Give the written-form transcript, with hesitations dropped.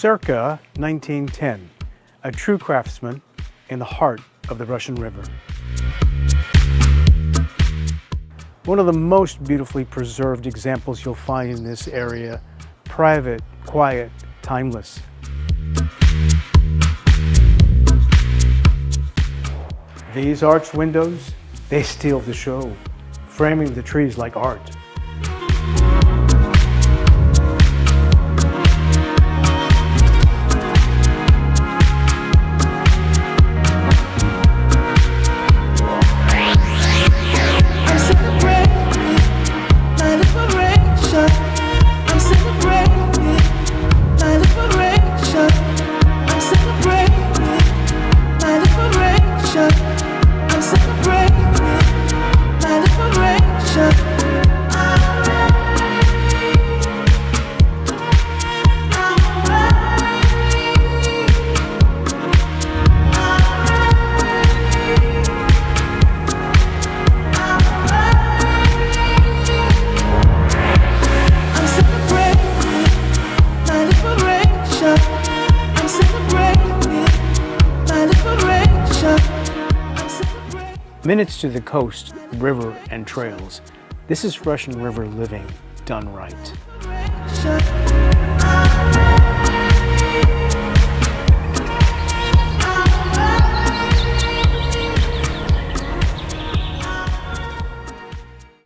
circa 1910, a true craftsman in the heart of the Russian River. One of the most beautifully preserved examples you'll find in this area, private, quiet, timeless. These arched windows, they steal the show, framing the trees like art. Minutes to the coast, river, and trails. This is Russian River living done right.